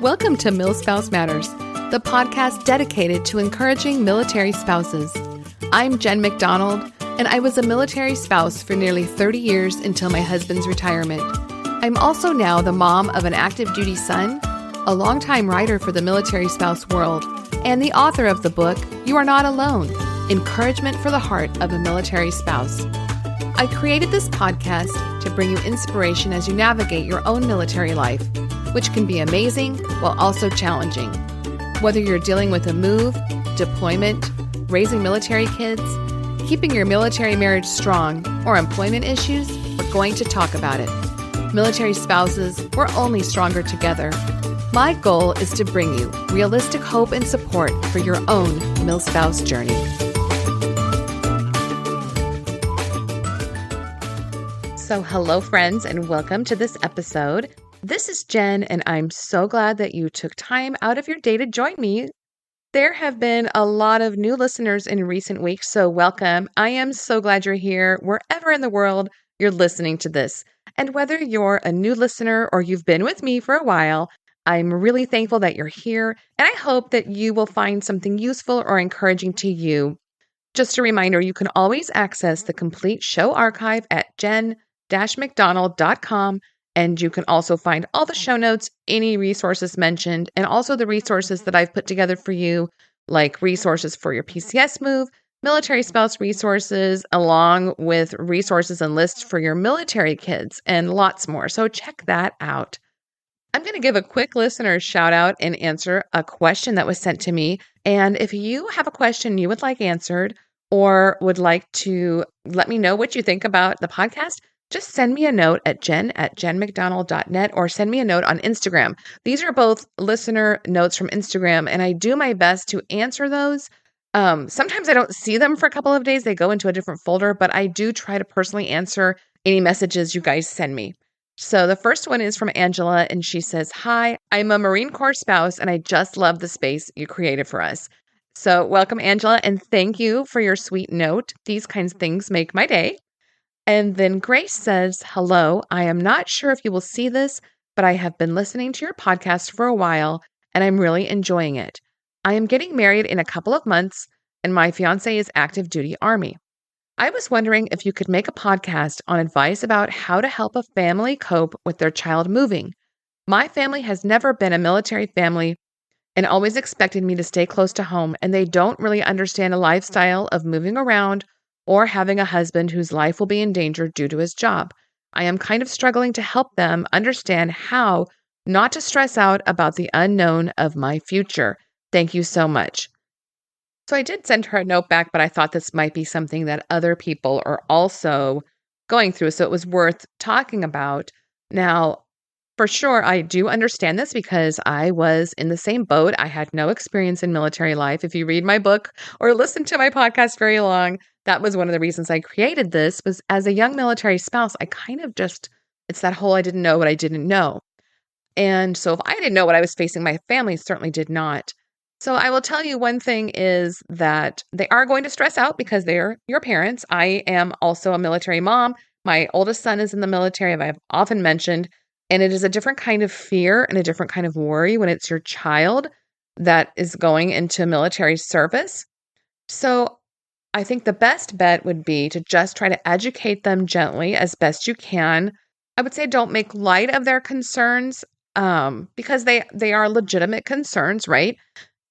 Welcome to MilSpouse Matters, the podcast dedicated to encouraging military spouses. I'm Jen McDonald, and I was a military spouse for nearly 30 years until my husband's retirement. I'm also now the mom of an active duty son, a longtime writer for the military spouse world, and the author of the book, You Are Not Alone, Encouragement for the Heart of a Military Spouse. I created this podcast to bring you inspiration as you navigate your own military life, which can be amazing while also challenging. Whether you're dealing with a move, deployment, raising military kids, keeping your military marriage strong, or employment issues, we're going to talk about it. Military spouses, we're only stronger together. My goal is to bring you realistic hope and support for your own MilSpouse journey. So hello, friends, and welcome to this episode. This is Jen, and I'm so glad that you took time out of your day to join me. There have been a lot of new listeners in recent weeks, so welcome. I am so glad you're here wherever in the world you're listening to this. And whether you're a new listener or you've been with me for a while, I'm really thankful that you're here, and I hope that you will find something useful or encouraging to you. Just a reminder, you can always access the complete show archive at jen-mcdonald.com. And you can also find all the show notes, any resources mentioned, and also the resources that I've put together for you, like resources for your PCS move, military spouse resources, along with resources and lists for your military kids, and lots more. So check that out. I'm going to give a quick listener shout out and answer a question that was sent to me. And if you have a question you would like answered or would like to let me know what you think about the podcast, just send me a note at jen@jenmcdonald.net or send me a note on Instagram. These are both listener notes from Instagram, and I do my best to answer those. Sometimes I don't see them for a couple of days. They go into a different folder, but I do try to personally answer any messages you guys send me. So the first one is from Angela, and she says, "Hi, I'm a Marine Corps spouse, and I just love the space you created for us." So welcome, Angela, and thank you for your sweet note. These kinds of things make my day. And then Grace says, "Hello, I am not sure if you will see this, but I have been listening to your podcast for a while, and I'm really enjoying it. I am getting married in a couple of months, and my fiance is active duty Army. I was wondering if you could make a podcast on advice about how to help a family cope with their child moving. My family has never been a military family and always expected me to stay close to home, and they don't really understand a lifestyle of moving around or having a husband whose life will be in danger due to his job. I am kind of struggling to help them understand how not to stress out about the unknown of my future. Thank you so much." So I did send her a note back, but I thought this might be something that other people are also going through, so it was worth talking about. Now, for sure, I do understand this because I was in the same boat. I had no experience in military life. If you read my book or listen to my podcast very long, that was one of the reasons I created this, was as a young military spouse, I kind of it's that whole I didn't know what I didn't know. And so if I didn't know what I was facing, my family certainly did not. So I will tell you one thing is that they are going to stress out because they're your parents. I am also a military mom. My oldest son is in the military, I've often mentioned, and it is a different kind of fear and a different kind of worry when it's your child that is going into military service. So I think the best bet would be to just try to educate them gently as best you can. I would say don't make light of their concerns because they are legitimate concerns, right?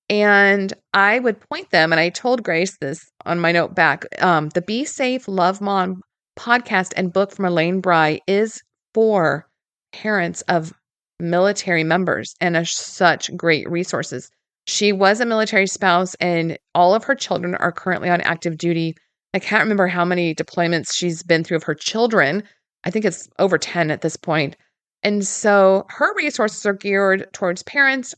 And I would point them, and I told Grace this on my note back, the Be Safe, Love Mom podcast and book from Elaine Bry is for parents of military members and are such great resources. She was a military spouse, and all of her children are currently on active duty. I can't remember how many deployments she's been through of her children. I think it's over 10 at this point. And so her resources are geared towards parents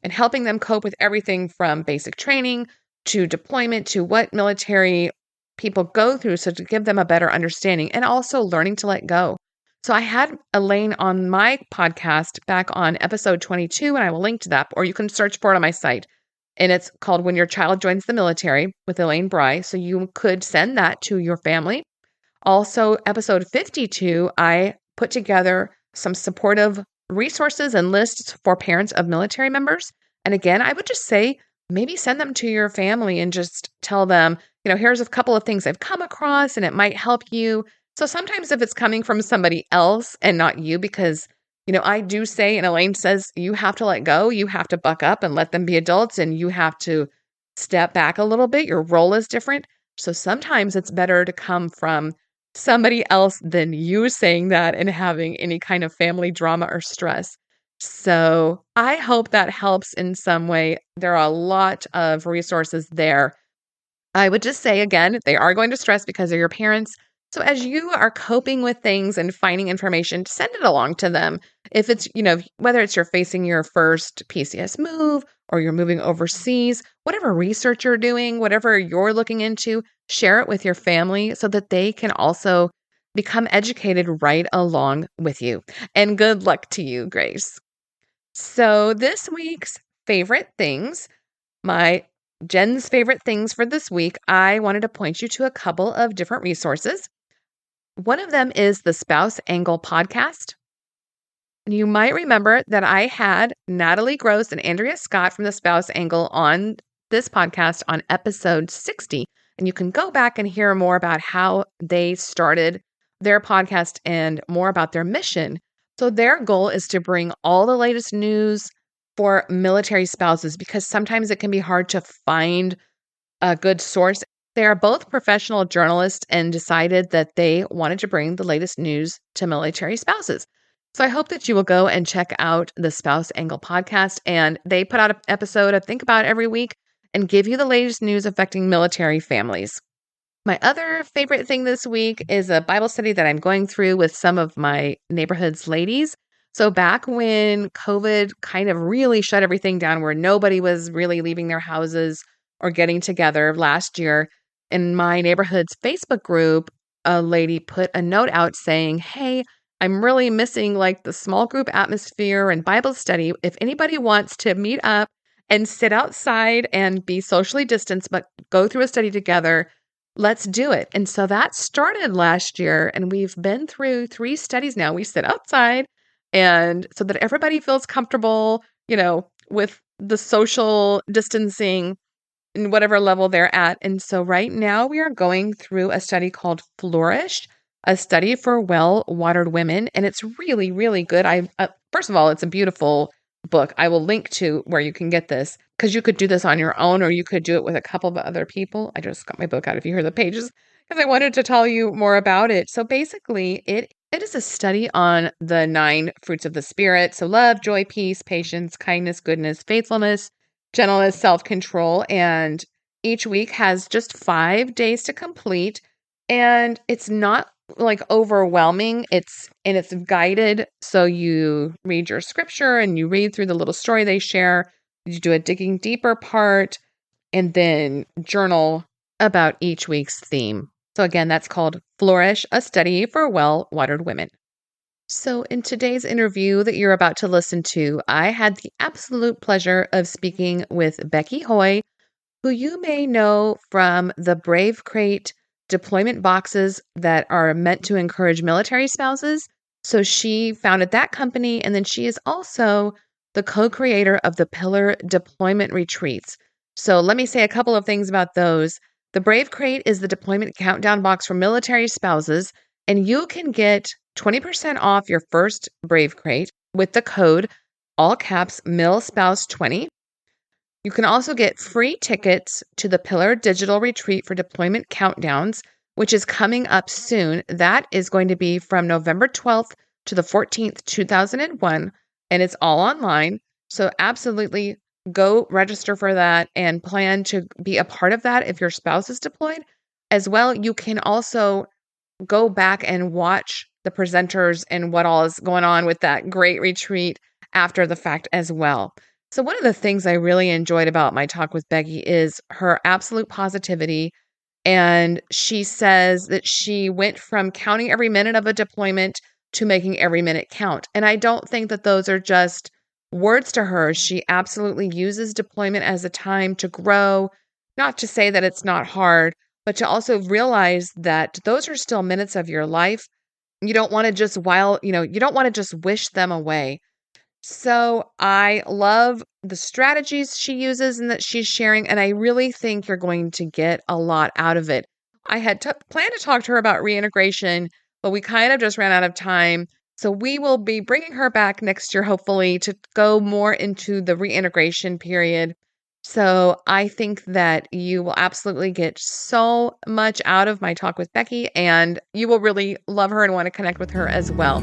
and helping them cope with everything from basic training to deployment to what military people go through, so to give them a better understanding and also learning to let go. So I had Elaine on my podcast back on episode 22, and I will link to that, or you can search for it on my site. And it's called When Your Child Joins the Military with Elaine Bry. So you could send that to your family. Also, episode 52, I put together some supportive resources and lists for parents of military members. And again, I would just say maybe send them to your family and just tell them, here's a couple of things I've come across and it might help you. So sometimes if it's coming from somebody else and not you, because, I do say, and Elaine says, you have to let go, you have to buck up and let them be adults, and you have to step back a little bit. Your role is different. So sometimes it's better to come from somebody else than you saying that and having any kind of family drama or stress. So I hope that helps in some way. There are a lot of resources there. I would just say again, they are going to stress because of your parents. So as you are coping with things and finding information, send it along to them. If it's, whether it's you're facing your first PCS move or you're moving overseas, whatever research you're doing, whatever you're looking into, share it with your family so that they can also become educated right along with you. And good luck to you, Grace. So this week's favorite things, my Jen's favorite things for this week, I wanted to point you to a couple of different resources. One of them is the Spouse Angle podcast. You might remember that I had Natalie Gross and Andrea Scott from the Spouse Angle on this podcast on episode 60. And you can go back and hear more about how they started their podcast and more about their mission. So their goal is to bring all the latest news for military spouses, because sometimes it can be hard to find a good source. They are both professional journalists and decided that they wanted to bring the latest news to military spouses. So I hope that you will go and check out the Spouse Angle podcast. And they put out an episode, I think, about every week and give you the latest news affecting military families. My other favorite thing this week is a Bible study that I'm going through with some of my neighborhood's ladies. So back when COVID kind of really shut everything down, where nobody was really leaving their houses or getting together last year, in my neighborhood's Facebook group, a lady put a note out saying, hey, I'm really missing like the small group atmosphere and Bible study. If anybody wants to meet up and sit outside and be socially distanced, but go through a study together, let's do it. And so that started last year, and we've been through 3 studies now. We sit outside, and so that everybody feels comfortable, with the social distancing in whatever level they're at. And so right now we are going through a study called Flourish, a study for well-watered women. And it's really, really good. First of all, it's a beautiful book. I will link to where you can get this, because you could do this on your own or you could do it with a couple of other people. I just got my book out if you hear the pages, because I wanted to tell you more about it. So basically, it is a study on the 9 fruits of the Spirit. So love, joy, peace, patience, kindness, goodness, faithfulness, gentleness, self-control. And each week has just 5 days to complete. And it's not like overwhelming. It's guided. So you read your scripture and you read through the little story they share. You do a digging deeper part and then journal about each week's theme. So again, that's called Flourish, a study for well-watered women. So in today's interview that you're about to listen to, I had the absolute pleasure of speaking with Becky Hoy, who you may know from the Brave Crate deployment boxes that are meant to encourage military spouses. So she founded that company, and then she is also the co-creator of the Pillar Deployment Retreats. So let me say a couple of things about those. The Brave Crate is the deployment countdown box for military spouses, and you can get 20% off your first Brave Crate with the code, all caps, MILSPOUSE20. You can also get free tickets to the Pillar Digital Retreat for Deployment Countdowns, which is coming up soon. That is going to be from November 12th to the 14th, 2001, and it's all online. So absolutely go register for that and plan to be a part of that if your spouse is deployed. As well, you can also go back and watch the presenters and what all is going on with that great retreat after the fact as well. So one of the things I really enjoyed about my talk with Becky is her absolute positivity. And she says that she went from counting every minute of a deployment to making every minute count. And I don't think that those are just words to her. She absolutely uses deployment as a time to grow, not to say that it's not hard, but to also realize that those are still minutes of your life. You don't want to just you don't want to just wish them away. So I love the strategies she uses and that she's sharing, and I really think you're going to get a lot out of it. I had planned to talk to her about reintegration, but we kind of just ran out of time. So we will be bringing her back next year, hopefully, to go more into the reintegration period. So I think that you will absolutely get so much out of my talk with Becky, and you will really love her and want to connect with her as well.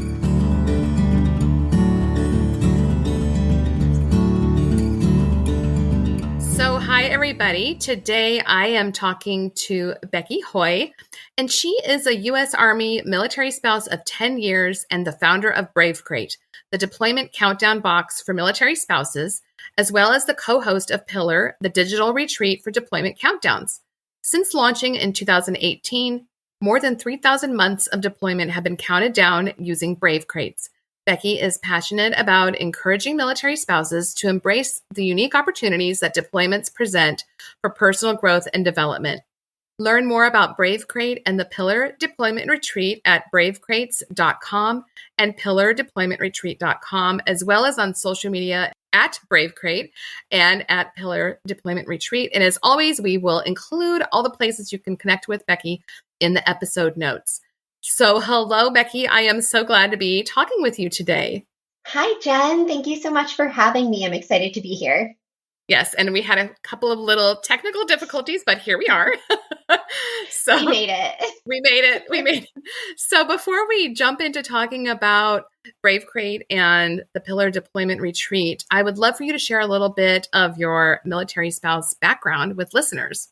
So, hi, everybody. Today I am talking to Becky Hoy, and she is a U.S. Army military spouse of 10 years and the founder of Brave Crate, the deployment countdown box for military spouses, as well as the co-host of Pillar, the digital retreat for deployment countdowns. Since launching in 2018, more than 3,000 months of deployment have been counted down using Brave Crates. Becky is passionate about encouraging military spouses to embrace the unique opportunities that deployments present for personal growth and development. Learn more about Brave Crate and the Pillar Deployment Retreat at bravecrates.com and pillardeploymentretreat.com, as well as on social media at Brave Crate and at Pillar Deployment Retreat. And as always, we will include all the places you can connect with Becky in the episode notes. So hello, Becky. I am so glad to be talking with you today. Hi, Jen. Thank you so much for having me. I'm excited to be here. Yes, and we had a couple of little technical difficulties, but here we are. So we made it. We made it. So before we jump into talking about Brave Crate and the Pillar Deployment Retreat, I would love for you to share a little bit of your military spouse background with listeners.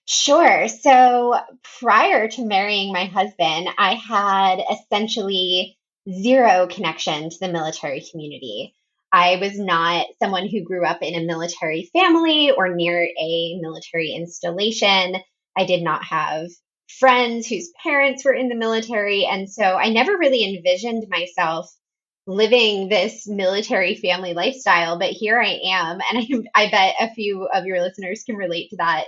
Sure. So prior to marrying my husband, I had essentially zero connection to the military community. I was not someone who grew up in a military family or near a military installation. I did not have friends whose parents were in the military. And so I never really envisioned myself living this military family lifestyle. But here I am. And I bet a few of your listeners can relate to that.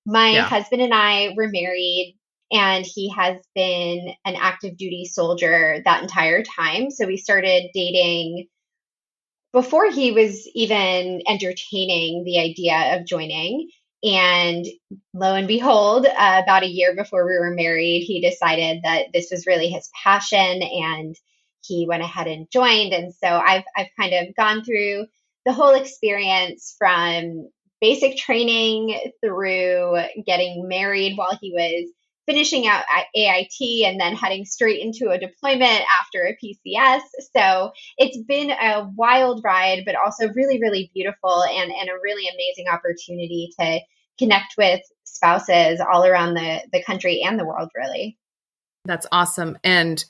My husband and I were married, and he has been an active duty soldier that entire time. So we started dating before he was even entertaining the idea of joining. And lo and behold, about a year before we were married, he decided that this was really his passion, and he went ahead and joined. And so I've kind of gone through the whole experience from basic training through getting married while he was finishing out AIT and then heading straight into a deployment after a PCS. So it's been a wild ride, but also really, really beautiful and a really amazing opportunity to connect with spouses all around the country and the world, really. That's awesome. And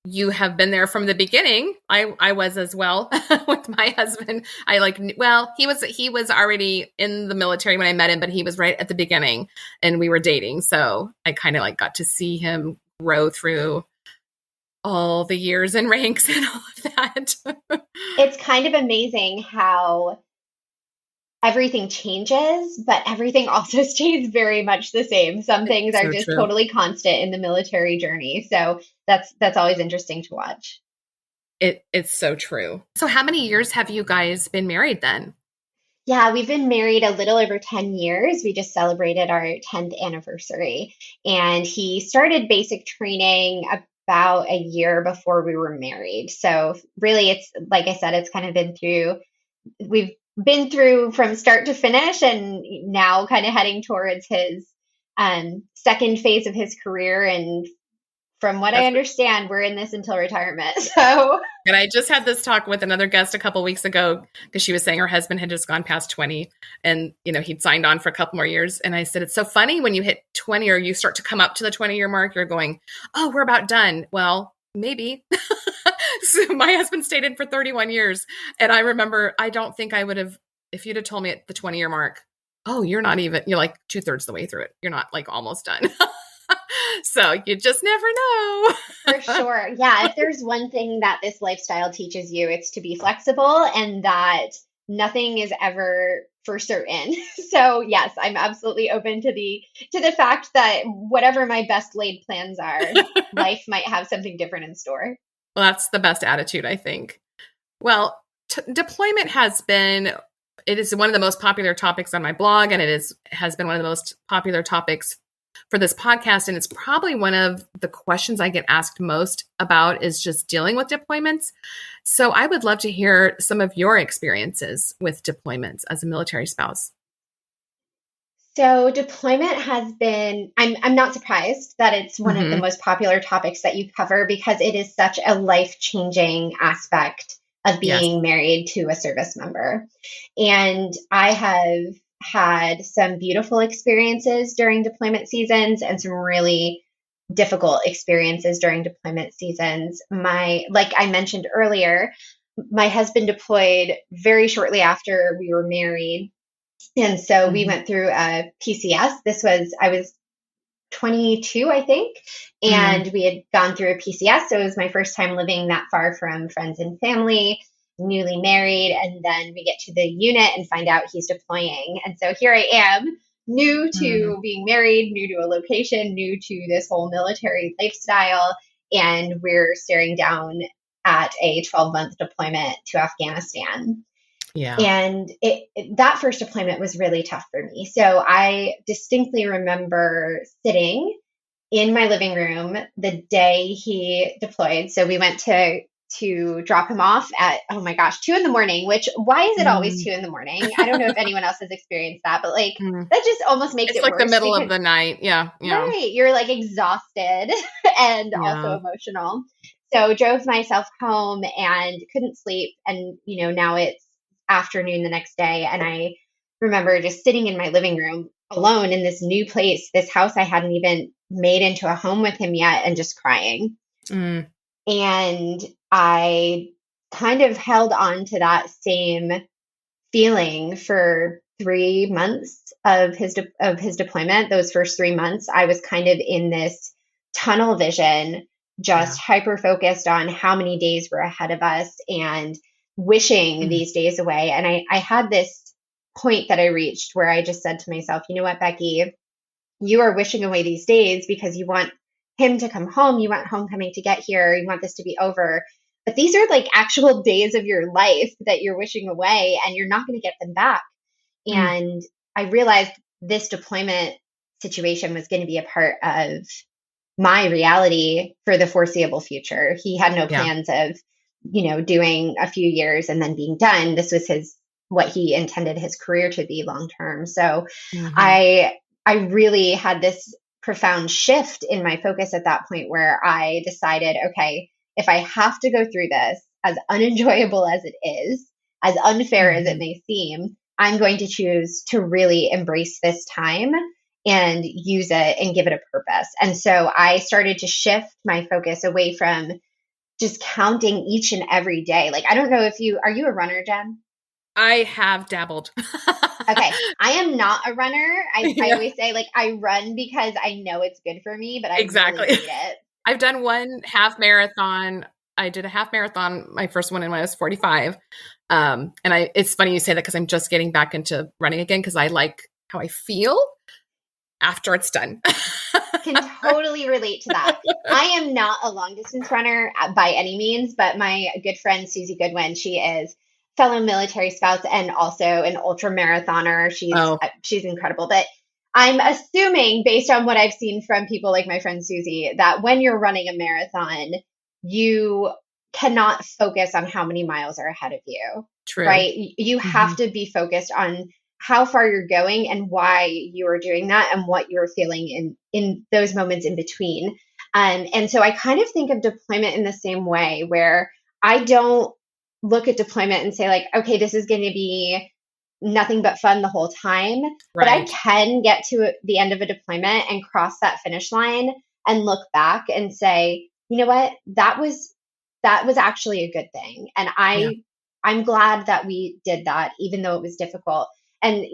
you have been there from the beginning. I was as well with my husband. He was already in the military when I met him, but he was right at the beginning and we were dating. So I kind of got to see him grow through all the years and ranks and all of that. It's kind of amazing how everything changes, but everything also stays very much the same. Some things are just totally constant in the military journey. So that's always interesting to watch. It's so true. So how many years have you guys been married then? Yeah, we've been married a little over 10 years. We just celebrated our 10th anniversary. And he started basic training about a year before we were married. So really, it's like I said, it's kind of we've been through from start to finish, and now kind of heading towards his second phase of his career. And from what I understand, we're in this until retirement. So, and I just had this talk with another guest a couple weeks ago because she was saying her husband had just gone past 20 and, he'd signed on for a couple more years. And I said, it's so funny when you hit 20 or you start to come up to the 20-year mark, you're going, oh, we're about done. Well, maybe. So my husband stayed in for 31 years. And I remember, I don't think I would have, if you'd have told me at the 20-year mark, oh, you're like 2/3 the way through it. You're not almost done. So you just never know. For sure. Yeah. If there's one thing that this lifestyle teaches you, it's to be flexible and that nothing is ever for certain. So yes, I'm absolutely open to the fact that whatever my best laid plans are, life might have something different in store. Well, that's the best attitude, I think. Well, Deployment it is one of the most popular topics on my blog, and has been one of the most popular topics for this podcast. And it's probably one of the questions I get asked most about is just dealing with deployments. So I would love to hear some of your experiences with deployments as a military spouse. So deployment has been, I'm not surprised that it's one of the most popular topics that you cover because it is such a life-changing aspect of being married to a service member. And I have had some beautiful experiences during deployment seasons and some really difficult experiences during deployment seasons. Like I mentioned earlier, my husband deployed very shortly after we were married. And so we went through a PCS. I was 22, I think, and we had gone through a PCS. So it was my first time living that far from friends and family, newly married. And then we get to the unit and find out he's deploying. And so here I am, new to being married, new to a location, new to this whole military lifestyle. And we're staring down at a 12-month deployment to Afghanistan. Yeah. And that first deployment was really tough for me. So I distinctly remember sitting in my living room the day he deployed. So we went to drop him off at, oh my gosh, 2 a.m, which why is it always 2 a.m? I don't know if anyone else has experienced that, but like that just almost makes it like worse. The middle of the night. Yeah. Right. You're like exhausted and also emotional. So drove myself home and couldn't sleep. And, now it's afternoon the next day. And I remember just sitting in my living room alone in this new place, this house I hadn't even made into a home with him yet, and just crying. And I kind of held on to that same feeling for 3 months of his deployment. Those first 3 months, I was kind of in this tunnel vision, just hyper focused on how many days were ahead of us and wishing these days away. And I had this point that I reached where I just said to myself, you know what, Becky, you are wishing away these days because you want him to come home. You want homecoming to get here. You want this to be over. But these are like actual days of your life that you're wishing away, and you're not going to get them back. And I realized this deployment situation was going to be a part of my reality for the foreseeable future. He had no plans of, doing a few years and then being done. This was what he intended his career to be long term. So I really had this profound shift in my focus at that point where I decided, okay, if I have to go through this, as unenjoyable as it is, as unfair as it may seem, I'm going to choose to really embrace this time and use it and give it a purpose. And so I started to shift my focus away from just counting each and every day. Like, I don't know are you a runner, Jen? I have dabbled. Okay. I am not a runner. I always say, like, I run because I know it's good for me, but I really hate it. I've done one half marathon. I did a half marathon, my first one when I was 45. And it's funny you say that because I'm just getting back into running again because I like how I feel after it's done. Can totally relate to that. I am not a long distance runner by any means, but my good friend Susie Goodwin, she is fellow military spouse and also an ultra marathoner. She's incredible. But I'm assuming, based on what I've seen from people like my friend Susie, that when you're running a marathon, you cannot focus on how many miles are ahead of you. True. Right? You have to be focused on how far you're going and why you are doing that and what you're feeling in those moments in between. And so I kind of think of deployment in the same way, where I don't look at deployment and say like, okay, this is going to be nothing but fun the whole time. Right. But I can get to the end of a deployment and cross that finish line and look back and say, you know what, that was actually a good thing. And I'm glad that we did that, even though it was difficult. And,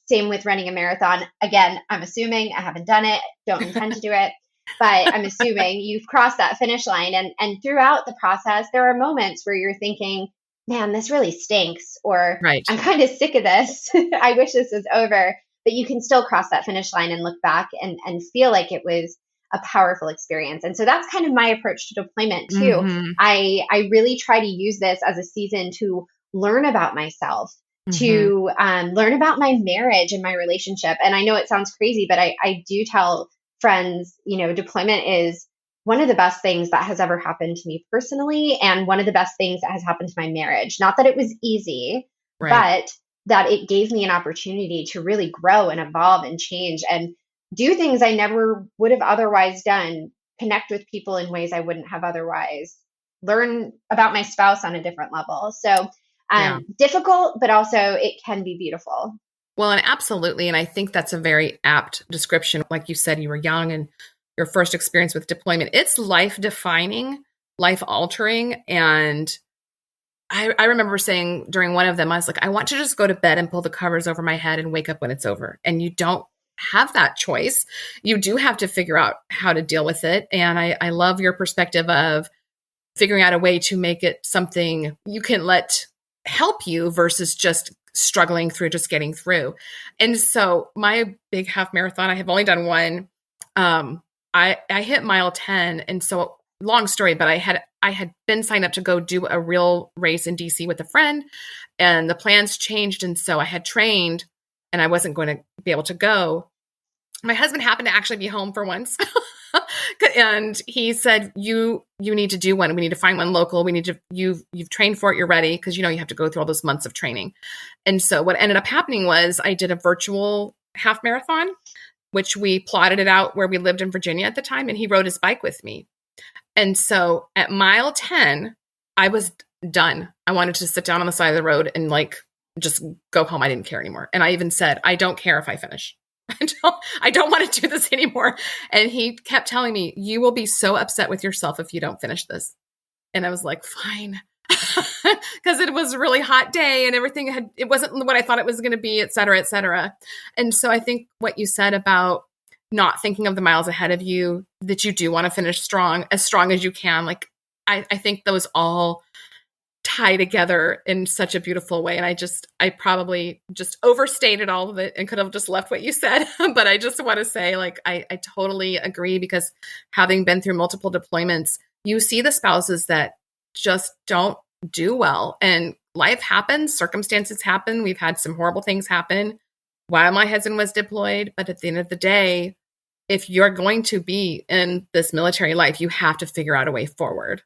same with running a marathon. Again, I'm assuming, I haven't done it, don't intend to do it, but I'm assuming you've crossed that finish line. And throughout the process, there are moments where you're thinking, man, this really stinks, or I'm kind of sick of this. I wish this was over. But you can still cross that finish line and look back and feel like it was a powerful experience. And so that's kind of my approach to deployment too. I really try to use this as a season to learn about myself, Mm-hmm. to learn about my marriage and my relationship. And I know it sounds crazy, but I do tell friends, deployment is one of the best things that has ever happened to me personally, and one of the best things that has happened to my marriage. Not that it was easy, Right. but that it gave me an opportunity to really grow and evolve and change and do things I never would have otherwise done, connect with people in ways I wouldn't have otherwise, learn about my spouse on a different level. So, Yeah. difficult, but also it can be beautiful. Well, and absolutely. And I think that's a very apt description. Like you said, you were young and your first experience with deployment, it's life defining, life altering. And I remember saying during one of them, I was like, I want to just go to bed and pull the covers over my head and wake up when it's over. And you don't have that choice. You do have to figure out how to deal with it. And I love your perspective of figuring out a way to make it something you can let help you versus just struggling through, just getting through. And so my big half marathon, I have only done one. I hit mile 10. And so long story, but I had been signed up to go do a real race in DC with a friend, and the plans changed. And so I had trained and I wasn't going to be able to go. My husband happened to actually be home for once. And he said, you need to do one. We need to find one local. We need to, you've trained for it. You're ready. Cause you have to go through all those months of training. And so what ended up happening was I did a virtual half marathon, which we plotted it out where we lived in Virginia at the time. And he rode his bike with me. And so at mile 10, I was done. I wanted to sit down on the side of the road and just go home. I didn't care anymore. And I even said, I don't care if I finish. I don't want to do this anymore. And he kept telling me, you will be so upset with yourself if you don't finish this. And I was like, fine. Because it was a really hot day and it wasn't what I thought it was going to be, et cetera, et cetera. And so I think what you said about not thinking of the miles ahead of you, that you do want to finish strong as you can. I think those all tie together in such a beautiful way. And I probably just overstated all of it and could have just left what you said. But I just want to say, I totally agree, because having been through multiple deployments, you see the spouses that just don't do well, and life happens, circumstances happen. We've had some horrible things happen while my husband was deployed. But at the end of the day, if you're going to be in this military life, you have to figure out a way forward.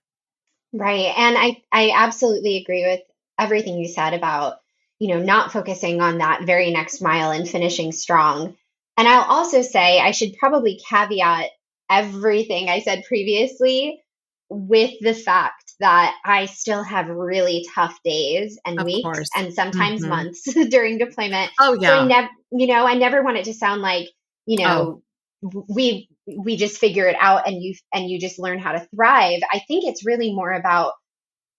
Right. And I absolutely agree with everything you said about, not focusing on that very next mile and finishing strong. And I'll also say I should probably caveat everything I said previously with the fact that I still have really tough days and Of weeks course. and sometimes Hmm. months during deployment. Oh, So yeah. I never want it to sound like, you Oh, know, we just figure it out and you just learn how to thrive. I think it's really more about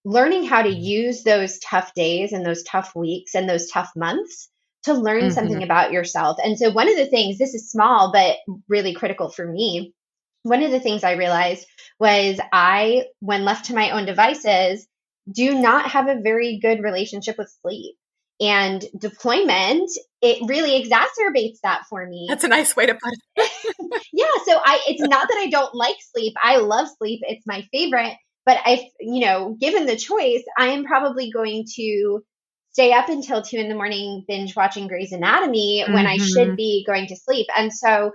learning how to use those tough days and those tough weeks and those tough months to learn hmm. something about yourself. And so one of the things, this is small but really critical for me, one of the things I realized was when left to my own devices, do not have a very good relationship with sleep. And deployment, it really exacerbates that for me. That's a nice way to put it. Yeah, so it's not that I don't like sleep. I love sleep. It's my favorite. But given the choice, I am probably going to stay up until 2 in the morning binge watching Grey's Anatomy when I should Hmm. be going to sleep. And so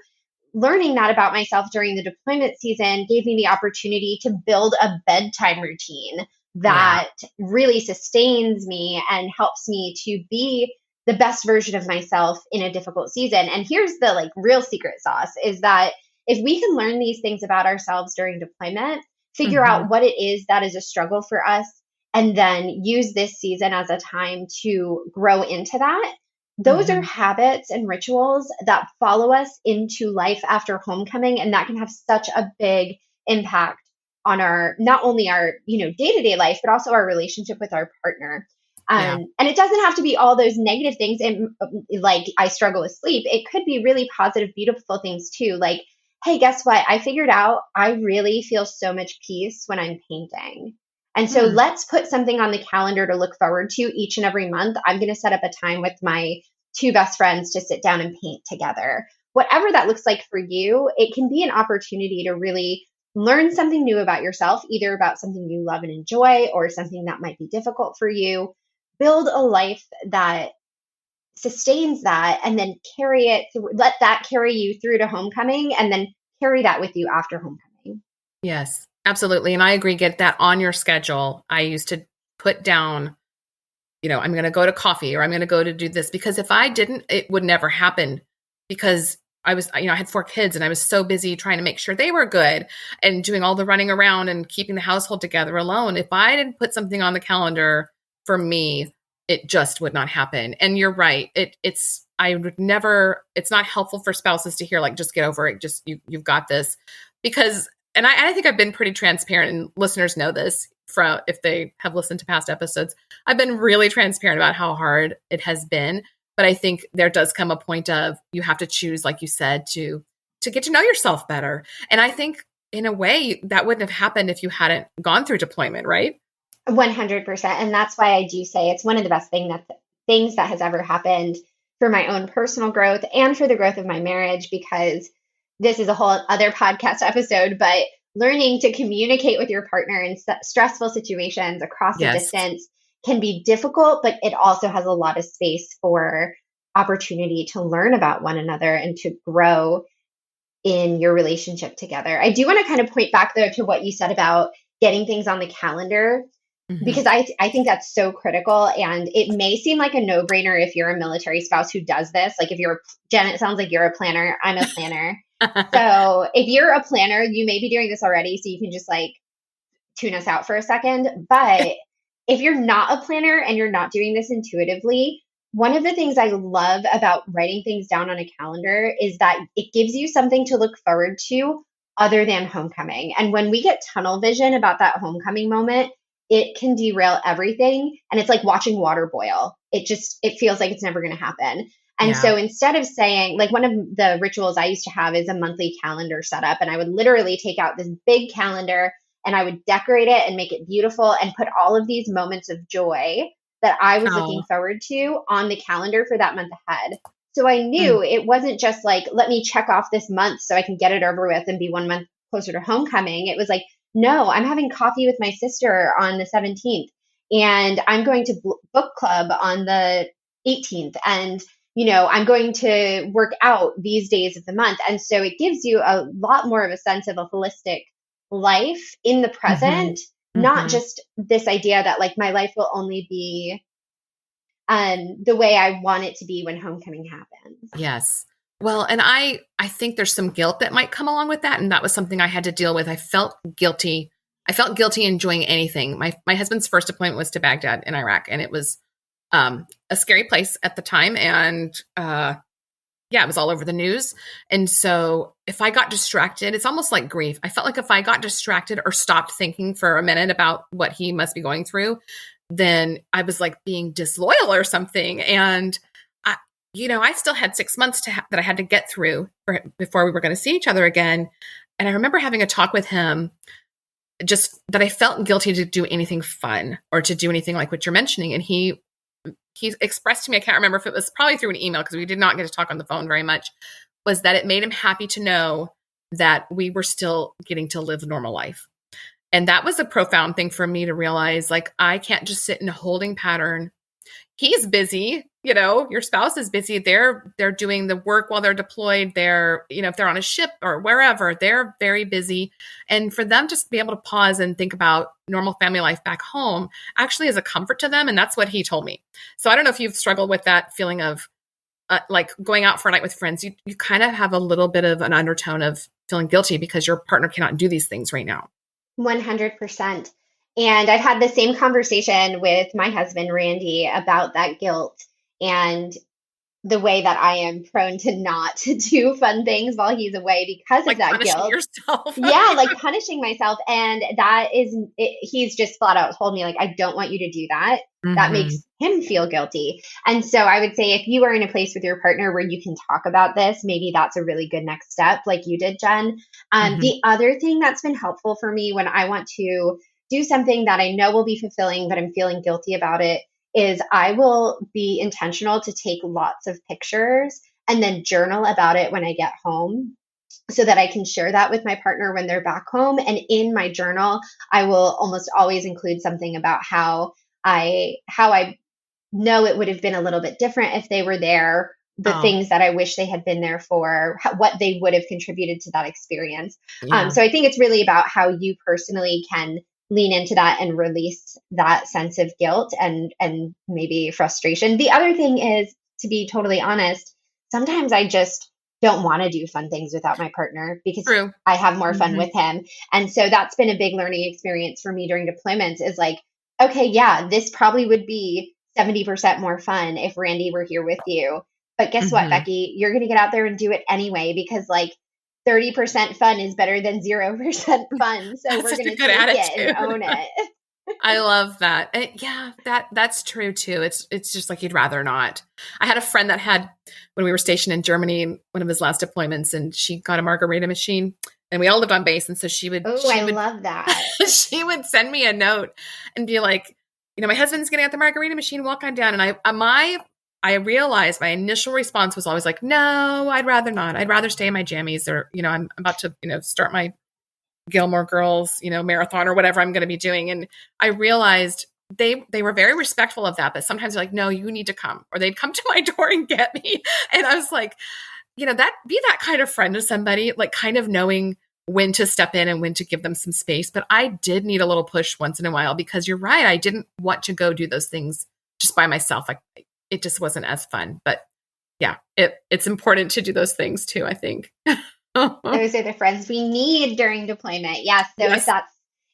learning that about myself during the deployment season gave me the opportunity to build a bedtime routine Yeah. that really sustains me and helps me to be the best version of myself in a difficult season. And here's the real secret sauce is that if we can learn these things about ourselves during deployment, figure Hmm. out what it is that is a struggle for us, and then use this season as a time to grow into that, those are Hmm. habits and rituals that follow us into life after homecoming, and that can have such a big impact on our not only our day-to-day life but also our relationship with our partner. Yeah. And it doesn't have to be all those negative things, and like I struggle with sleep. It could be really positive, beautiful things too, like, hey, guess what, I figured out I really feel so much peace when I'm painting. And so Hmm. let's put something on the calendar to look forward to each and every month. I'm going to set up a time with my two best friends to sit down and paint together. Whatever that looks like for you, it can be an opportunity to really learn something new about yourself, either about something you love and enjoy or something that might be difficult for you. build a life that sustains that, and then carry it through, let that carry you through to homecoming, and then carry that with you after homecoming. Yes, absolutely. And I agree. Get that on your schedule. I used to put down, I'm going to go to coffee or I'm going to go to do this, because if I didn't, it would never happen, because I had 4 kids and I was so busy trying to make sure they were good and doing all the running around and keeping the household together alone. If I didn't put something on the calendar for me, it just would not happen. And you're right. I would never, it's not helpful for spouses to hear, like, just get over it. Just, you've got this, because, and I think I've been pretty transparent, and listeners know this from, if they have listened to past episodes, I've been really transparent about how hard it has been. But I think there does come a point of, you have to choose, like you said, to get to know yourself better. And I think in a way that wouldn't have happened if you hadn't gone through deployment, right? 100%. And that's why I do say it's one of the best things that has ever happened for my own personal growth and for the growth of my marriage, because this is a whole other podcast episode, but learning to communicate with your partner in stressful situations across a Yes. distance can be difficult, but it also has a lot of space for opportunity to learn about one another and to grow in your relationship together. I do want to kind of point back though to what you said about getting things on the calendar, Mm-hmm. because I think that's so critical, and it may seem like a no-brainer if you're a military spouse who does this. Like, if you're Jen, it sounds like you're a planner. I'm a planner. So if you're a planner, you may be doing this already, so you can just like tune us out for a second. But if you're not a planner and you're not doing this intuitively, one of the things I love about writing things down on a calendar is that it gives you something to look forward to other than homecoming. And when we get tunnel vision about that homecoming moment, it can derail everything. And it's like watching water boil. It feels like it's never going to happen. And Yeah. so instead of saying, like, one of the rituals I used to have is a monthly calendar setup, and I would literally take out this big calendar and I would decorate it and make it beautiful and put all of these moments of joy that I was looking Oh. forward to on the calendar for that month ahead. So I Mm. knew it wasn't just like, let me check off this month so I can get it over with and be 1 month closer to homecoming. It was like, no, I'm having coffee with my sister on the 17th, and I'm going to book club on the 18th. And I'm going to work out these days of the month. And so it gives you a lot more of a sense of a holistic life in the Mm-hmm. present, not Mm-hmm. just this idea that like my life will only be the way I want it to be when homecoming happens. Yes. Well, and I think there's some guilt that might come along with that, and that was something I had to deal with. I felt guilty. I felt guilty enjoying anything. My husband's first deployment was to Baghdad in Iraq, and it was a scary place at the time, and yeah, it was all over the news. And so if I got distracted, it's almost like grief. I felt like if I got distracted or stopped thinking for a minute about what he must be going through, then I was like being disloyal or something. And I still had 6 months that I had to get through before we were going to see each other again. And I remember having a talk with him, just that I felt guilty to do anything fun or to do anything like what you're mentioning. And he expressed to me, I can't remember if it was probably through an email, because we did not get to talk on the phone very much, was that it made him happy to know that we were still getting to live a normal life. And that was a profound thing for me to realize, like, I can't just sit in a holding pattern. He's busy, your spouse is busy. They're doing the work while they're deployed. They're, if they're on a ship or wherever, they're very busy. And for them just to be able to pause and think about normal family life back home actually is a comfort to them. And that's what he told me. So I don't know if you've struggled with that feeling of like going out for a night with friends. You kind of have a little bit of an undertone of feeling guilty because your partner cannot do these things right now. 100%. And I've had the same conversation with my husband, Randy, about that guilt and the way that I am prone to not do fun things while he's away because of Like that punishing guilt. yourself. Yeah, like punishing myself. And that is, he's just flat out told me, like, I don't want you to do that. That Mm-hmm. makes him feel guilty. And so I would say if you are in a place with your partner where you can talk about this, maybe that's a really good next step, like you did, Jen. Mm-hmm. The other thing that's been helpful for me when I want to do something that I know will be fulfilling, but I'm feeling guilty about it, is I will be intentional to take lots of pictures and then journal about it when I get home, so that I can share that with my partner when they're back home. And in my journal, I will almost always include something about how I no, it would have been a little bit different if they were there, the Oh, things that I wish they had been there for, what they would have contributed to that experience. yeah. So I think it's really about how you personally can lean into that and release that sense of guilt and maybe frustration. The other thing is, to be totally honest, sometimes I just don't want to do fun things without my partner because True. I have more fun Hmm. with him. And so that's been a big learning experience for me during deployments is like, okay, yeah, this probably would be 70% more fun if Randy were here with you. But guess what, Hmm. Becky? You're going to get out there and do it anyway because like 30% fun is better than 0% fun. So That's we're such going a to good take it and attitude. own it. I love that. Yeah, that's true too. It's just like you'd rather not. I had a friend that had when we were stationed in Germany, one of his last deployments, and she got a margarita machine, and we all lived on base, and so she would Oh, she I would love that. she would send me a note and be like, my husband's getting out the margarita machine, walk on down, and I realized my initial response was always like, no, I'd rather not. I'd rather stay in my jammies, or I'm about to start my Gilmore Girls, marathon or whatever I'm going to be doing. And I realized they were very respectful of that, but sometimes they're like, no, you need to come, or they'd come to my door and get me. And I was like, that be that kind of friend to somebody, like kind of knowing when to step in and when to give them some space. But I did need a little push once in a while because you're right. I didn't want to go do those things just by myself. Like it just wasn't as fun. But yeah, it's important to do those things too, I think. Those are the friends we need during deployment. Yes. So Yes,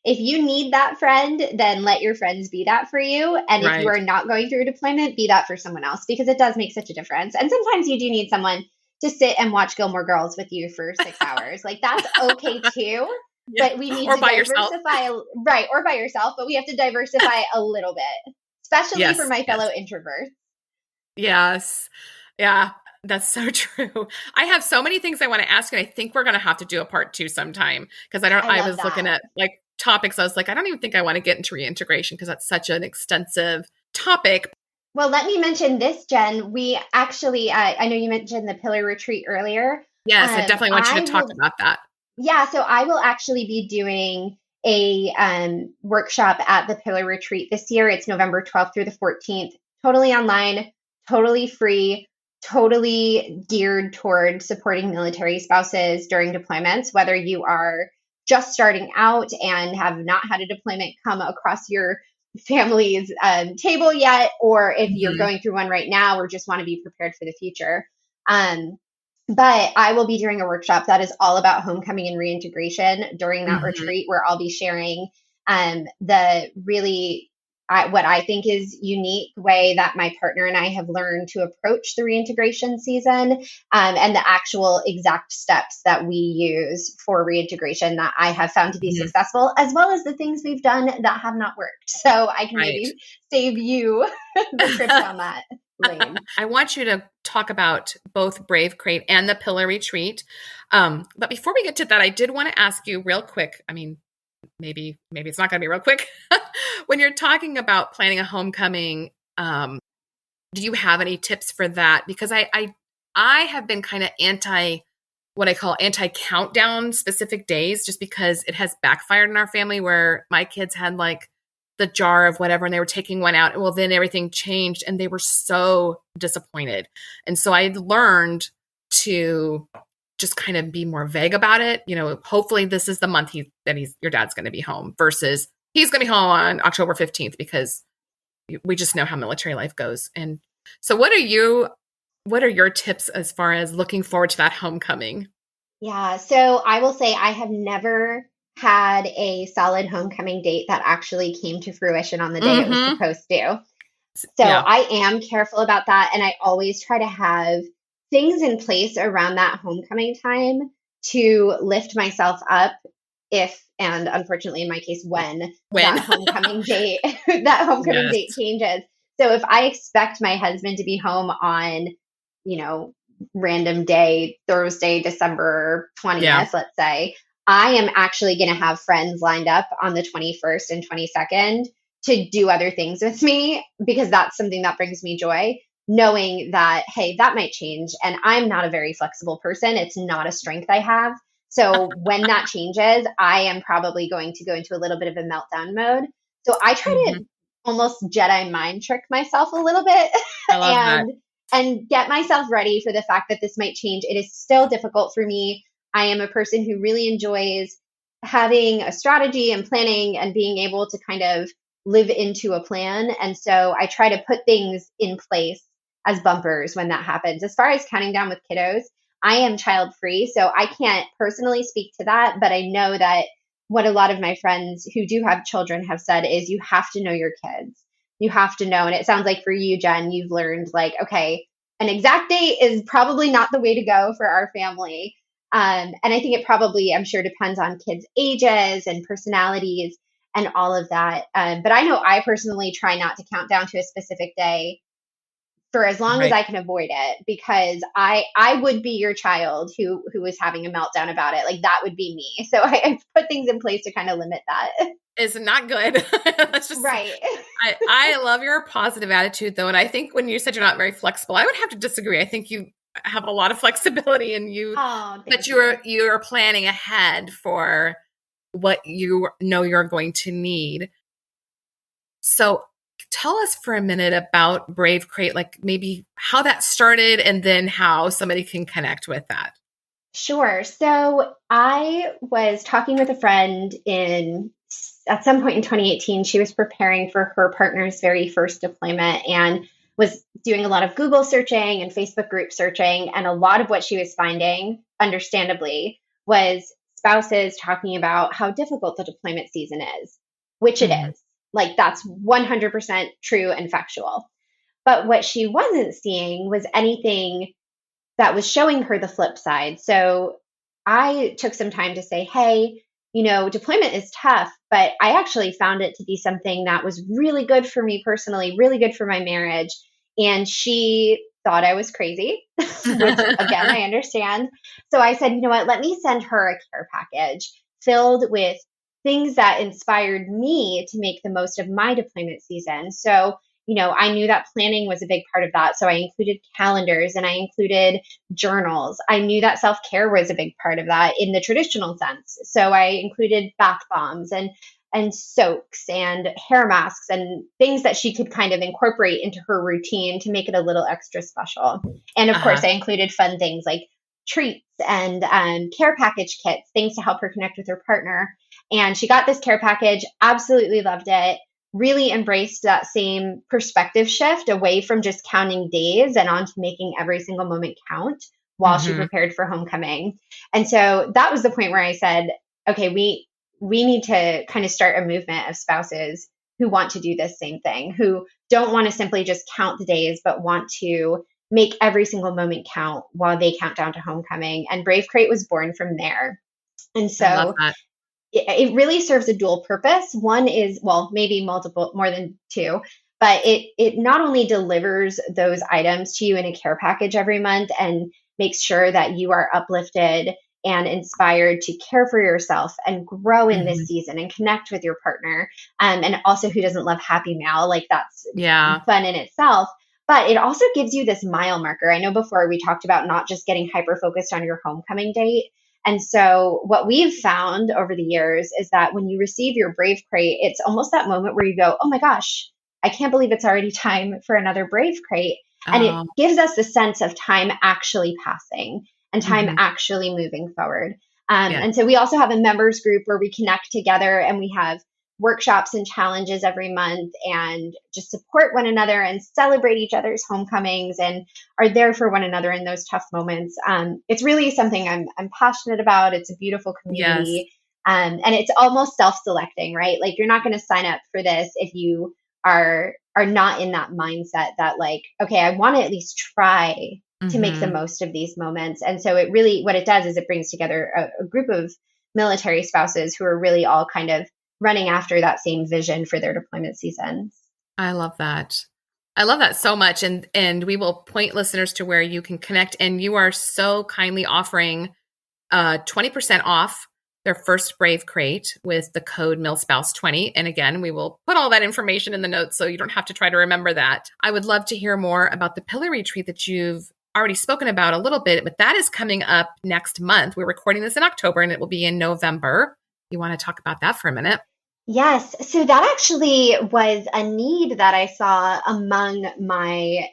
if you need that friend, then let your friends be that for you. And if you right. are not going through deployment, be that for someone else because it does make such a difference. And sometimes you do need someone to sit and watch Gilmore Girls with you for 6 hours. Like that's okay too. Yeah. But we need Or to by yourself. diversify, right? Or by yourself, but we have to diversify a little bit, especially for Yes, my yes, fellow introverts. yes. Yeah, that's so true. I have so many things I want to ask, and I think we're going to have to do a part two sometime because I I love was looking that. at like topics. I was like, I don't even think I want to get into reintegration because that's such an extensive topic. Well, let me mention this, Jen. We actually, I know you mentioned the pillar retreat earlier. Yes, I definitely want you to I talk will, about that. yeah, so I will actually be doing a workshop at the pillar retreat this year. It's November 12th through the 14th, totally online, totally free, totally geared toward supporting military spouses during deployments, whether you are just starting out and have not had a deployment come across your family's table yet, or if you're Mhm. going through one right now or just want to be prepared for the future. Um, but I will be doing a workshop that is all about homecoming and reintegration during that Mhm. retreat, where I'll be sharing the really what I think is unique way that my partner and I have learned to approach the reintegration season, and the actual exact steps that we use for reintegration that I have found to be Mhm. successful, as well as the things we've done that have not worked. So I can Right. maybe save you the trip down that lane. I want you to talk about both Brave Crate and the Pillar Retreat. But before we get to that, I did want to ask you real quick. I mean, maybe it's not going to be real quick. When you're talking about planning a homecoming, do you have any tips for that? Because I have been kind of anti what I call anti countdown specific days, just because it has backfired in our family where my kids had like the jar of whatever and they were taking one out. Well, then everything changed and they were so disappointed. And so I learned to just kind of be more vague about it. Hopefully this is the month your dad's going to be home versus he's going to be home on October 15th because we just know how military life goes. And so what are your tips as far as looking forward to that homecoming? Yeah, so I will say I have never had a solid homecoming date that actually came to fruition on the day it was Mhm. supposed to. So Yeah. I am careful about that. And I always try to have things in place around that homecoming time to lift myself up if, and unfortunately in my case, when When? that homecoming date, that homecoming date Yes. changes. So if I expect my husband to be home on, you know, random day, Thursday, December Yeah. 20th, let's say, I am actually going to have friends lined up on the 21st and 22nd to do other things with me because that's something that brings me joy. Knowing that, hey, that might change. And I'm not a very flexible person. It's not a strength I have. So when that changes, I am probably going to go into a little bit of a meltdown mode. So I try to Mhm. almost Jedi mind trick myself a little bit I love that. and get myself ready for the fact that this might change. It is still difficult for me. I am a person who really enjoys having a strategy and planning and being able to kind of live into a plan. And so I try to put things in place as bumpers when that happens. As far as counting down with kiddos, I am child free, so I can't personally speak to that, but I know that what a lot of my friends who do have children have said is you have to know your kids. You have to know. And it sounds like for you, Jen, you've learned like, okay, an exact date is probably not the way to go for our family. And I think it probably, I'm sure, depends on kids' ages and personalities and all of that. But I know I personally try not to count down to a specific day for as long as Right. I can avoid it, because I would be your child who was having a meltdown about it. Like that would be me. So I put things in place to kind of limit that. It's not good. Let's just, Right. I love your positive attitude though. And I think when you said you're not very flexible, I would have to disagree. I think you have a lot of flexibility and Oh, but thank you. you're planning ahead for what you know you're going to need. So tell us for a minute about Brave Crate, like maybe how that started and then how somebody can connect with that. Sure. So I was talking with a friend in at some point in 2018. She was preparing for her partner's very first deployment and was doing a lot of Google searching and Facebook group searching. And a lot of what she was finding, understandably, was spouses talking about how difficult the deployment season is, which it Mhm. is. Like that's 100% true and factual. But what she wasn't seeing was anything that was showing her the flip side. So I took some time to say, hey, deployment is tough, but I actually found it to be something that was really good for me personally, really good for my marriage. And she thought I was crazy, which again, I understand. So I said, you know what, let me send her a care package filled with things that inspired me to make the most of my deployment season. So I knew that planning was a big part of that. So I included calendars and I included journals. I knew that self care was a big part of that in the traditional sense. So I included bath bombs and soaks and hair masks and things that she could kind of incorporate into her routine to make it a little extra special. And of course, Uh-huh. I included fun things like treats and care package kits, things to help her connect with her partner. And she got this care package, absolutely loved it, really embraced that same perspective shift away from just counting days and onto making every single moment count while she Mhm. prepared for homecoming. And so that was the point where I said, okay, we need to kind of start a movement of spouses who want to do this same thing, who don't want to simply just count the days, but want to make every single moment count while they count down to homecoming. And Brave Crate was born from there. And I love so that. it really serves a dual purpose. One is, well, maybe multiple, more than two, but it not only delivers those items to you in a care package every month and makes sure that you are uplifted and inspired to care for yourself and grow in this Mhm. season and connect with your partner. And also, who doesn't love Happy Mail? Like that's Yeah. fun in itself. But it also gives you this mile marker. I know before we talked about not just getting hyper focused on your homecoming date, and so, what we've found over the years is that when you receive your Brave Crate, it's almost that moment where you go, oh my gosh, I can't believe it's already time for another Brave Crate. And it Oh, gives us the sense of time actually passing and time mhm. actually moving forward. Yeah. And so, we also have a members group where we connect together and we have workshops and challenges every month and just support one another and celebrate each other's homecomings and are there for one another in those tough moments. It's really something I'm passionate about. It's a beautiful Yes. community. And it's almost self-selecting, right? Like you're not going to sign up for this if you are not in that mindset that like, okay, I want to at least try to make the Mhm. most of these moments. And so it really, what it does is it brings together a group of military spouses who are really all kind of running after that same vision for their deployment seasons. I love that. I love that so much. And we will point listeners to where you can connect. And you are so kindly offering 20% off their first Brave Crate with the code MILSPOUSE20. And again, we will put all that information in the notes so you don't have to try to remember that. I would love to hear more about the pillar retreat that you've already spoken about a little bit, but that is coming up next month. We're recording this in October and it will be in November. You want to talk about that for a minute? Yes. So that actually was a need that I saw among my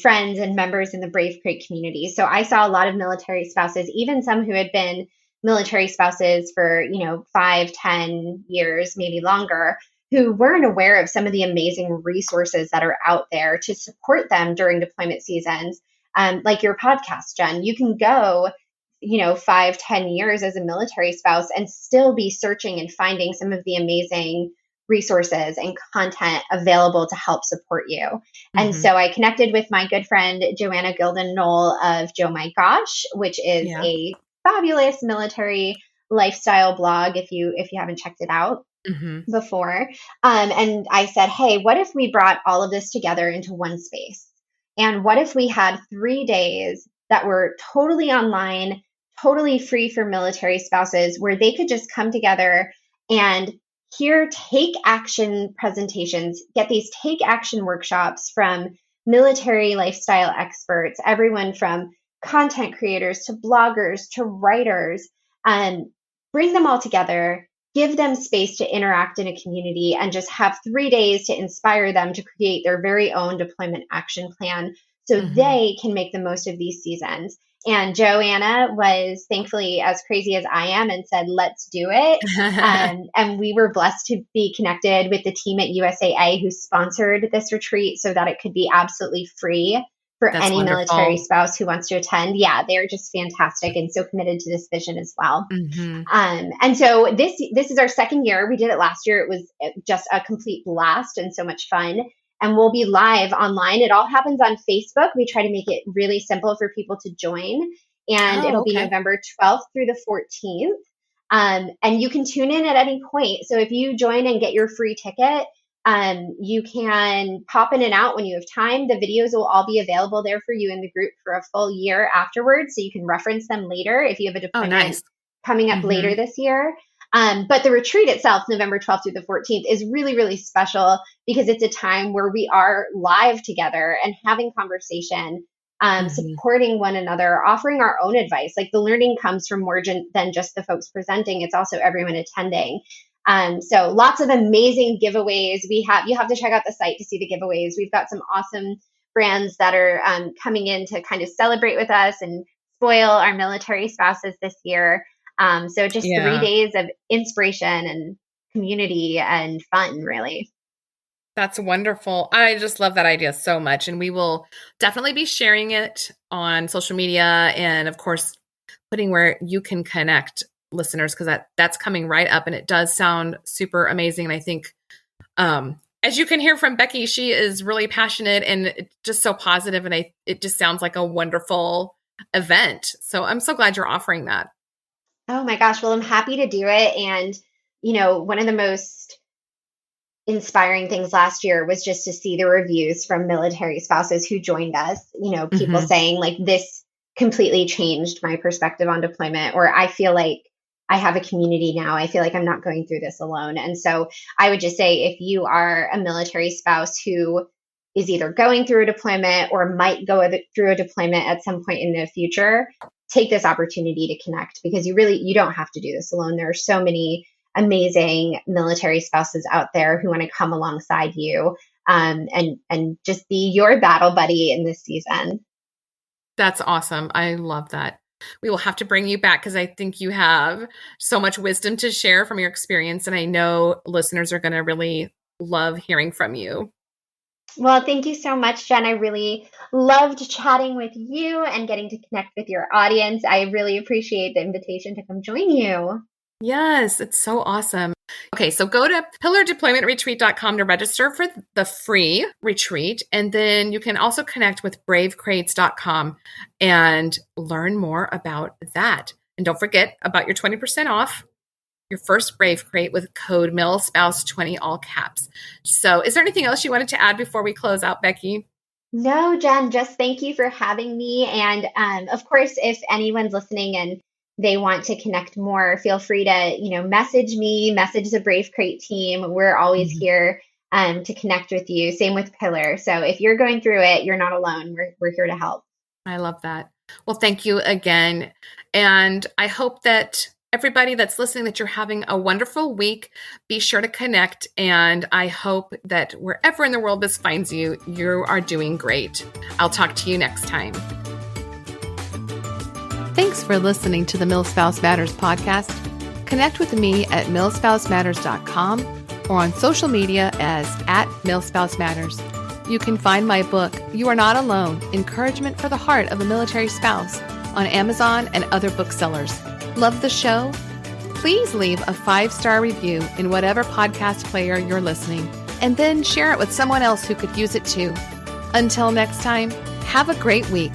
friends and members in the Brave Creek community. So I saw a lot of military spouses, even some who had been military spouses for, 5, 10 years, maybe longer, who weren't aware of some of the amazing resources that are out there to support them during deployment seasons. Like your podcast, Jen, you can go 5, 10 years as a military spouse and still be searching and finding some of the amazing resources and content available to help support you. And Hmm. so I connected with my good friend Joanna Gilden Knoll of Joe My Gosh, which is Yeah. a fabulous military lifestyle blog if you haven't checked it out Hmm. before. And I said, hey, what if we brought all of this together into one space? And what if we had 3 days that were totally online, totally free for military spouses, where they could just come together and hear take action presentations, get these take action workshops from military lifestyle experts, everyone from content creators to bloggers to writers, and bring them all together, give them space to interact in a community, and just have 3 days to inspire them to create their very own deployment action plan so Hmm. they can make the most of these seasons. And Joanna was thankfully as crazy as I am and said, let's do it. And we were blessed to be connected with the team at USAA who sponsored this retreat so that it could be absolutely free for That's any military wonderful. spouse who wants to attend. Yeah, they're just fantastic and so committed to this vision as well. Hmm. And so this is our second year. We did it last year. It was just a complete blast and so much fun. And we'll be live online. It all happens on Facebook. We try to make it really simple for people to join. And Oh, it'll be okay. November 12th through the 14th. And you can tune in at any point. So if you join and get your free ticket, you can pop in and out when you have time. The videos will all be available there for you in the group for a full year afterwards. So you can reference them later if you have a Oh, deployment nice. coming up Hmm. later this year. But the retreat itself, November 12th through the 14th, is really, really special because it's a time where we are live together and having conversation, Hmm. supporting one another, offering our own advice. Like the learning comes from more than just the folks presenting, it's also everyone attending. So lots of amazing giveaways. You have to check out the site to see the giveaways. We've got some awesome brands that are coming in to kind of celebrate with us and spoil our military spouses this year. So just three Yeah. days of inspiration and community and fun, really. That's wonderful. I just love that idea so much. And we will definitely be sharing it on social media and, of course, putting where you can connect listeners because that's coming right up and it does sound super amazing. And I think, as you can hear from Becky, she is really passionate and just so positive, and it just sounds like a wonderful event. So I'm so glad you're offering that. Oh my gosh. Well, I'm happy to do it. And, one of the most inspiring things last year was just to see the reviews from military spouses who joined us, people Hmm. saying like this completely changed my perspective on deployment, or I feel like I have a community now. I feel like I'm not going through this alone. And so I would just say if you are a military spouse who is either going through a deployment or might go through a deployment at some point in the future, take this opportunity to connect because you don't have to do this alone. There are so many amazing military spouses out there who want to come alongside you, and just be your battle buddy in this season. That's awesome. I love that. We will have to bring you back because I think you have so much wisdom to share from your experience. And I know listeners are going to really love hearing from you. Well, thank you so much, Jen. I really loved chatting with you and getting to connect with your audience. I really appreciate the invitation to come join you. Yes, it's so awesome. Okay, so go to pillardeploymentretreat.com to register for the free retreat. And then you can also connect with bravecrates.com and learn more about that. And don't forget about your 20% off your first Brave Crate with code MILSPOUSE20, all caps. So, is there anything else you wanted to add before we close out, Becky? No, Jen, just thank you for having me. And of course, if anyone's listening and they want to connect more, feel free to, message me, message the Brave Crate team. We're always Mhm. here to connect with you. Same with Pillar. So if you're going through it, you're not alone. We're here to help. I love that. Well, thank you again. And I hope that everybody that's listening that you're having a wonderful week. Be sure to connect, and I hope that wherever in the world this finds you, you are doing great. I'll talk to you next time. Thanks for listening to the MilSpouse Matters podcast. Connect with me at milspousematters.com or on social media as @milspousematters. You can find my book, You Are Not Alone, Encouragement for the Heart of a Military Spouse, on Amazon and other booksellers. Love the show? Please leave a 5-star review in whatever podcast player you're listening, and then share it with someone else who could use it too. Until next time, have a great week.